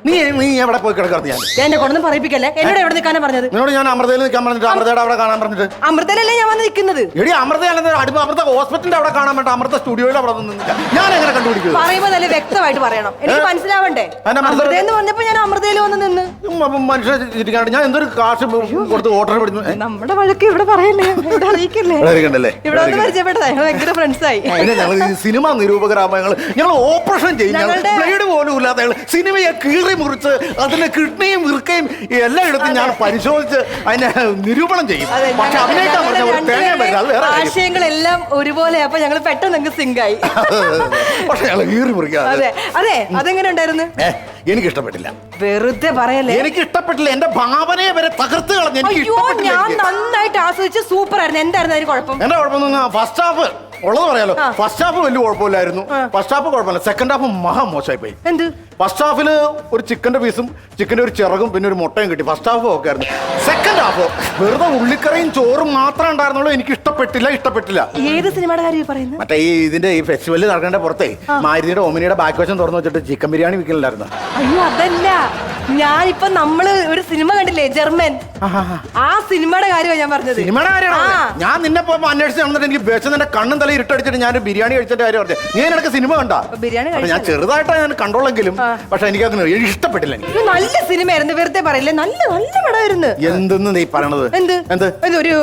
നീ എവിടെ പോയി കിടക്കാറ്? ഞാൻ എന്നെ കൊണ്ടൊന്നും പറയിപ്പിക്കല്ലേ. എന്നോട് എവിടെ നിൽക്കാനാ പറഞ്ഞത്? നിന്നോട് ഞാൻ അമൃതയിൽ നിൽക്കാൻ പറഞ്ഞിട്ട് അമൃതയുടെ അവിടെ കാണാൻ പറഞ്ഞിട്ട്. അമൃതയിലല്ലേ ഞാൻ വന്ന് നിൽക്കുന്നത്? എടി അമൃതയാണെന്ന് അമൃത ഹോസ്പിറ്റലിന്റെ അവിടെ കാണാൻ പറ്റും. അമൃത സ്റ്റുഡിയോയിൽ അവിടെ നിന്നില്ല. ഞാൻ എങ്ങനെ കണ്ടുപിടിക്കുന്നത്? പറയുമ്പോ നല്ല വ്യക്തമായിട്ട് പറയണം, എനിക്ക് മനസ്സിലാവണ്ടേ. അമൃത എന്ന് പറഞ്ഞപ്പോ ഞാൻ അമൃതയിൽ വന്ന് നിന്ന്. മനുഷ്യനെ ചിരിക്കാണ്ട് ഞാൻ എന്തൊരു കാശ് കൊടുത്ത് ഓർഡർ പിടിച്ചു. നമ്മുടെ വഴക്ക് ഇവിടെ പറയല്ലേ, ഇവിടെ അറിയിക്കല്ലേ. ഇവിടെ വന്ന് പരിചയപ്പെട്ടതാ, ഞങ്ങൾ ഭയങ്കര ഫ്രണ്ട്സായി. ഞങ്ങൾ സിനിമ നിരൂപകരാകുമ്പോൾ ഞങ്ങൾ ഓപ്പറേഷൻ ചെയ്യും. ബ്ലേഡ് പോലും ഇല്ലാത്ത സിനിമയെ കീറി മുറിച്ച് അതിന്റെ കിഡ്നിയും ഇറുക്കയും എല്ലാം എടുത്ത് ഞാൻ പരിശോധിച്ച് അതിനെ നിരൂപണം ചെയ്യും. പക്ഷെ അഭിനയിക്കാൻ പറഞ്ഞ ഒരു തേങ്ങ പറ്റില്ല, അത് വേറെ ആശയങ്ങളെല്ലാം ഒരുപോലെ. അപ്പൊ ഞങ്ങൾ പെട്ടെന്ന് സിങ്കായി. പക്ഷെ ഞങ്ങൾ കീറി മുറിക്കാതെ. അതെ അതെ, അതെങ്ങനെ ഉണ്ടായിരുന്നു? എനിക്ക് ഇഷ്ടപ്പെട്ടില്ല. വെറുതെ പറയല്ലേ, എനിക്ക് ഇഷ്ടപ്പെട്ടില്ല. എന്റെ ഭാവനയെ വരെ തകർത്ത് കളഞ്ഞു. അയ്യോ, ഞാൻ നന്നായിട്ട് ആസ്വദിച്ച് സൂപ്പർ ആയിരുന്നു. എന്തായിരുന്നു അതിന് കുഴപ്പം? എന്റെ കുഴപ്പമൊന്നും ഫസ്റ്റ് ഹാഫ് ഉള്ളത് പറയാലോ. ഫസ്റ്റ് ഹാഫ് വലിയ കുഴപ്പമില്ലായിരുന്നു. ഫസ്റ്റ് ഹാഫ് കുഴപ്പമില്ല. സെക്കൻഡ് ഹാഫ് മഹാ മോശമായി പോയി. എന്ത്? ഫസ്റ്റ് ഹാഫിൽ ഒരു ചിക്കന്റെ പീസും ചിക്കന്റെ ഒരു ചിറകും പിന്നെ ഒരു മുട്ടയും കിട്ടി. ഫസ്റ്റ് ഹാഫ് ഒക്കെ ആയിരുന്നു. സെക്കൻഡ് ഹാഫ് വെറുതെ ഉള്ളിക്കറിയും ചോറും മാത്രമേ ഉണ്ടായിരുന്നുള്ളൂ. എനിക്ക് ഇഷ്ടപ്പെട്ടില്ല. ഏത് സിനിമയുടെ കാര്യം പറയുന്നത്? മറ്റേ ഇതിന്റെ ഈ ഫെസ്റ്റിവലിൽ നടക്കേണ്ട പുറത്തെ മാരുതിയുടെ ഒമിനിയുടെ ബാക്ക് വശം തുറന്നു വെച്ചിട്ട് ചിക്കൻ ബിരിയാണി വിൽക്കലുണ്ടായിരുന്നു. അയ്യോ അതല്ല, ഞാനിപ്പോ നമ്മള് ഒരു സിനിമ കണ്ടില്ലേ, ജർമ്മൻ, ആ സിനിമയുടെ കാര്യമാണ് ഞാൻ പറഞ്ഞത്. സിനിമയുടെ കാര്യമാണ്. ഞാൻ നിന്നെ പോകുമ്പോ അന്വേഷിച്ച് നടന്നിട്ട് എനിക്ക് ബസ്സിന്റെ കണ്ണും തല ഇരുട്ടടിച്ചിട്ട് ഞാൻ ബിരിയാണി കഴിച്ചിട്ട് കാര്യം പറഞ്ഞു. നീ എനിക്ക് സിനിമ കണ്ടാ? ബിരിയാണി ഞാൻ ചെറുതായിട്ടാണ് ഞാൻ കണ്ടോളെങ്കിലും പക്ഷെ എനിക്കങ്ങനെ ഇഷ്ടപ്പെട്ടില്ല. നല്ല സിനിമയായിരുന്നു, വെറുതെ പറയില്ലേ. നല്ല നല്ല പടമായിരുന്നു. എന്തെന്ന് നീ പറയണത്? എന്ത് ഒരു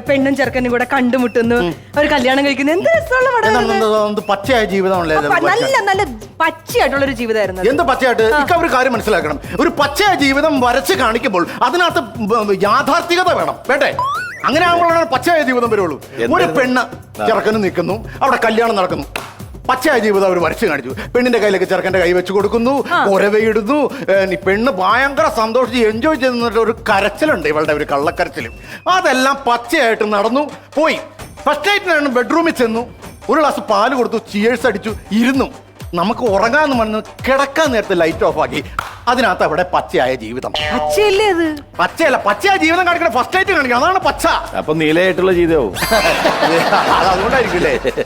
പെണ്ണും ചെറുക്കനും കൂടെ കണ്ടുമുട്ടുന്നു, ഒരു കല്യാണം കഴിക്കുന്നു. എന്ത് രസമുള്ള പടമായിരുന്നു. പച്ചയായ ജീവിതമല്ലേ? നല്ല നല്ല പച്ചയായിട്ടുള്ള ഒരു ജീവിതമായിരുന്നു. എന്ത് പച്ചയായിട്ട്? എനിക്ക് ഒരു കാര്യം മനസ്സിലാക്കണം. ഒരു പച്ചയായ ജീവിതം വരച്ച് കാണിക്കുമ്പോൾ അതിനകത്ത് യാഥാർത്ഥികത വേണ്ടേ? അങ്ങനെ ആകുമ്പോഴാണ് പച്ചയായ ജീവിതം വരുള്ളൂ. ഒരു പെണ്ണ് ചെറുക്കനും നിൽക്കുന്നു, അവിടെ കല്യാണം നടക്കുന്നു. പച്ചയായ ജീവിതം അവർ വരച്ച് കാണിച്ചു. പെണ്ണിന്റെ കയ്യിലേക്ക് ചെറുക്കന്റെ കൈ വെച്ച് കൊടുക്കുന്നു, ഒരവയിടുന്നു. പെണ്ണ് ഭയങ്കര സന്തോഷിച്ച് എൻജോയ് ചെയ്യുന്നിട്ട് ഒരു കരച്ചിലുണ്ട്, ഇവളുടെ ഒരു കള്ളക്കരച്ചിലും. അതെല്ലാം പച്ചയായിട്ട് നടന്നു പോയി. ഫസ്റ്റ് നൈറ്റിനാണ് ബെഡ്റൂമിൽ ചെന്നു, ഒരു ഗ്ലാസ് പാല് കൊടുത്തു, ചിയേഴ്സ് അടിച്ചു, ഇരുന്നു. നമുക്ക് ഉറങ്ങാന്ന് പറഞ്ഞ് കിടക്കാൻ നേരത്തെ ലൈറ്റ് ഓഫ് ആക്കി. അതിനകത്ത് അവിടെ പച്ചയായ ജീവിതം. പച്ചയല്ലേ അത്? പച്ചയല്ല, പച്ചയായ ജീവിതം കാണിക്കണം. ഫസ്റ്റ് നൈറ്റ് കാണിക്കണം, അതാണ് പച്ച. അപ്പൊ നീലയായിട്ടുള്ള ജീവിതവും അതുകൊണ്ടായിരിക്കില്ലേ?